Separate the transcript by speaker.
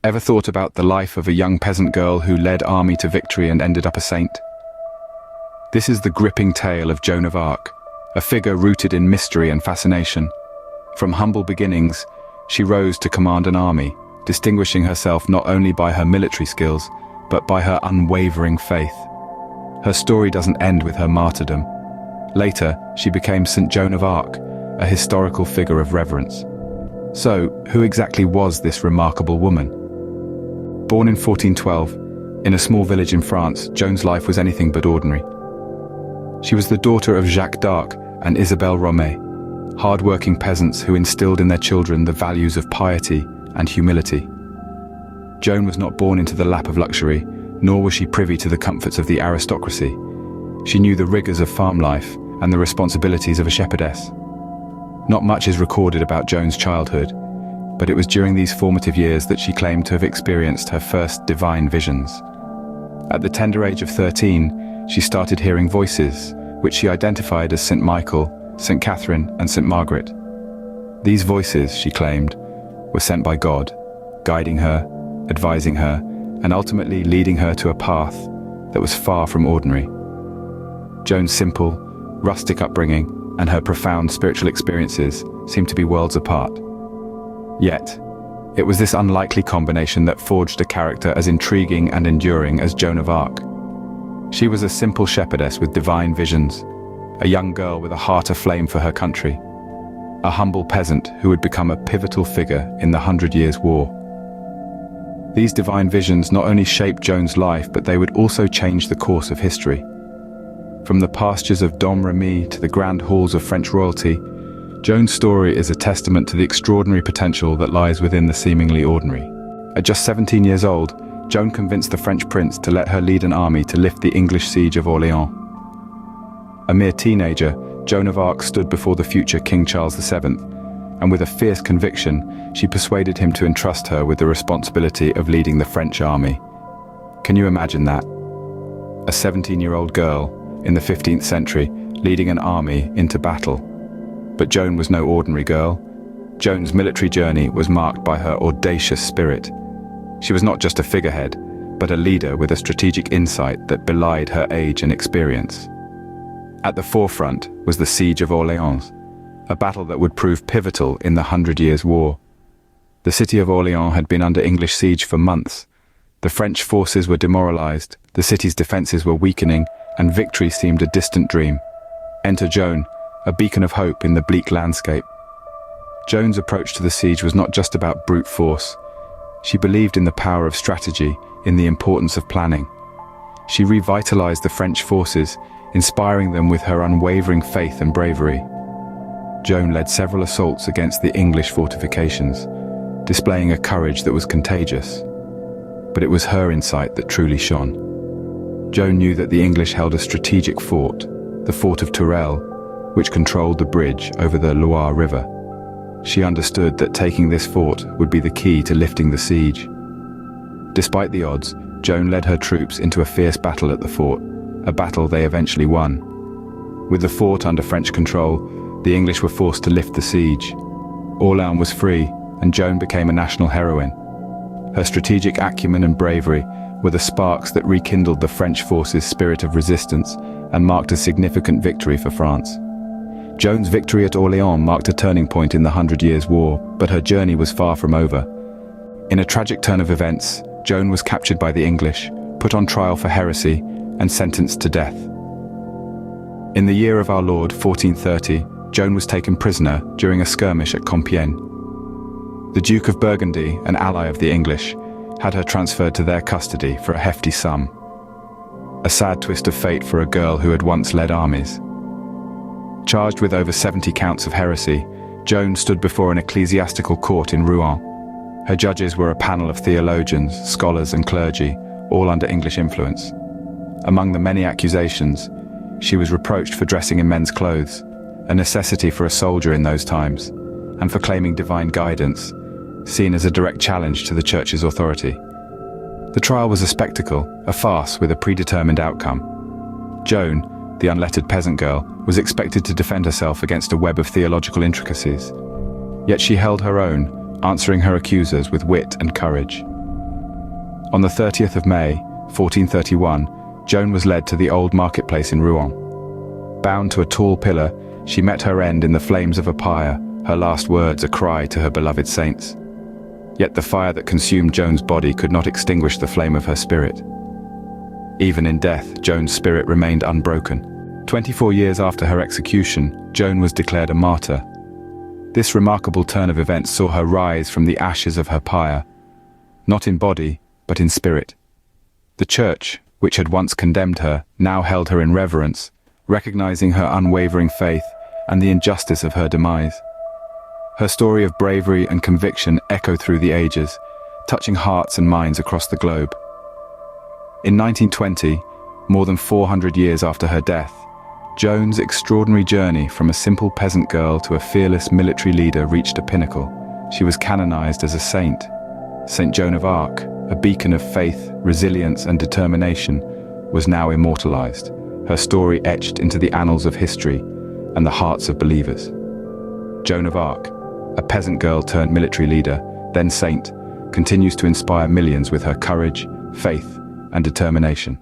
Speaker 1: Ever thought about the life of a young peasant girl who led army to victory and ended up a saint? This is the gripping tale of Joan of Arc, a figure rooted in mystery and fascination. From humble beginnings, she rose to command an army, distinguishing herself not only by her military skills, but by her unwavering faith. Her story doesn't end with her martyrdom. Later, she became St. Joan of Arc, a historical figure of reverence. So, who exactly was this remarkable woman? Born in 1412, in a small village in France, Joan's life was anything but ordinary. She was the daughter of Jacques d'Arc and Isabelle Romay, hard-working peasants who instilled in their children the values of piety and humility. Joan was not born into the lap of luxury, nor was she privy to the comforts of the aristocracy. She knew the rigors of farm life and the responsibilities of a shepherdess. Not much is recorded about Joan's childhood, but it was during these formative years that she claimed to have experienced her first divine visions. At the tender age of 13, she started hearing voices, which she identified as St. Michael, St. Catherine, and St. Margaret. These voices, she claimed, were sent by God, guiding her, advising her, and ultimately leading her to a path that was far from ordinary. Joan's simple, rustic upbringing and her profound spiritual experiences seemed to be worlds apart. Yet, it was this unlikely combination that forged a character as intriguing and enduring as Joan of Arc. She was a simple shepherdess with divine visions, a young girl with a heart aflame for her country, a humble peasant who would become a pivotal figure in the 100 Years' War. These divine visions not only shaped Joan's life, but they would also change the course of history. From the pastures of Domremy to the grand halls of French royalty, Joan's story is a testament to the extraordinary potential that lies within the seemingly ordinary. At just 17 years old, Joan convinced the French prince to let her lead an army to lift the English siege of Orleans. A mere teenager, Joan of Arc stood before the future King Charles VII, and with a fierce conviction, she persuaded him to entrust her with the responsibility of leading the French army. Can you imagine that? A 17-year-old girl in the 15th century leading an army into battle. But Joan was no ordinary girl. Joan's military journey was marked by her audacious spirit. She was not just a figurehead, but a leader with a strategic insight that belied her age and experience. At the forefront was the Siege of Orleans, a battle that would prove pivotal in the 100 Years' War. The city of Orleans had been under English siege for months. The French forces were demoralized, the city's defenses were weakening, and victory seemed a distant dream. Enter Joan, a beacon of hope in the bleak landscape. Joan's approach to the siege was not just about brute force. She believed in the power of strategy, in the importance of planning. She revitalized the French forces, inspiring them with her unwavering faith and bravery. Joan led several assaults against the English fortifications, displaying a courage that was contagious. But it was her insight that truly shone. Joan knew that the English held a strategic fort, the fort of Tourelle, which controlled the bridge over the Loire River. She understood that taking this fort would be the key to lifting the siege. Despite the odds, Joan led her troops into a fierce battle at the fort, a battle they eventually won. With the fort under French control, the English were forced to lift the siege. Orléans was free, and Joan became a national heroine. Her strategic acumen and bravery were the sparks that rekindled the French forces' spirit of resistance and marked a significant victory for France. Joan's victory at Orléans marked a turning point in the 100 Years' War, but her journey was far from over. In a tragic turn of events, Joan was captured by the English, put on trial for heresy, and sentenced to death. In the year of our Lord, 1430, Joan was taken prisoner during a skirmish at Compiègne. The Duke of Burgundy, an ally of the English, had her transferred to their custody for a hefty sum. A sad twist of fate for a girl who had once led armies. Charged with over 70 counts of heresy, Joan stood before an ecclesiastical court in Rouen. Her judges were a panel of theologians, scholars and clergy, all under English influence. Among the many accusations, she was reproached for dressing in men's clothes, a necessity for a soldier in those times, and for claiming divine guidance, seen as a direct challenge to the Church's authority. The trial was a spectacle, a farce with a predetermined outcome. Joan, the unlettered peasant girl, was expected to defend herself against a web of theological intricacies. Yet she held her own, answering her accusers with wit and courage. On the 30th of May, 1431, Joan was led to the old marketplace in Rouen. Bound to a tall pillar, she met her end in the flames of a pyre, her last words a cry to her beloved saints. Yet the fire that consumed Joan's body could not extinguish the flame of her spirit. Even in death, Joan's spirit remained unbroken. 24 years after her execution, Joan was declared a martyr. This remarkable turn of events saw her rise from the ashes of her pyre, not in body, but in spirit. The Church, which had once condemned her, now held her in reverence, recognizing her unwavering faith and the injustice of her demise. Her story of bravery and conviction echoed through the ages, touching hearts and minds across the globe. In 1920, more than 400 years after her death, Joan's extraordinary journey from a simple peasant girl to a fearless military leader reached a pinnacle. She was canonized as a saint. Saint Joan of Arc, a beacon of faith, resilience, and determination, was now immortalized, her story etched into the annals of history and the hearts of believers. Joan of Arc, a peasant girl turned military leader, then saint, continues to inspire millions with her courage, faith, and determination.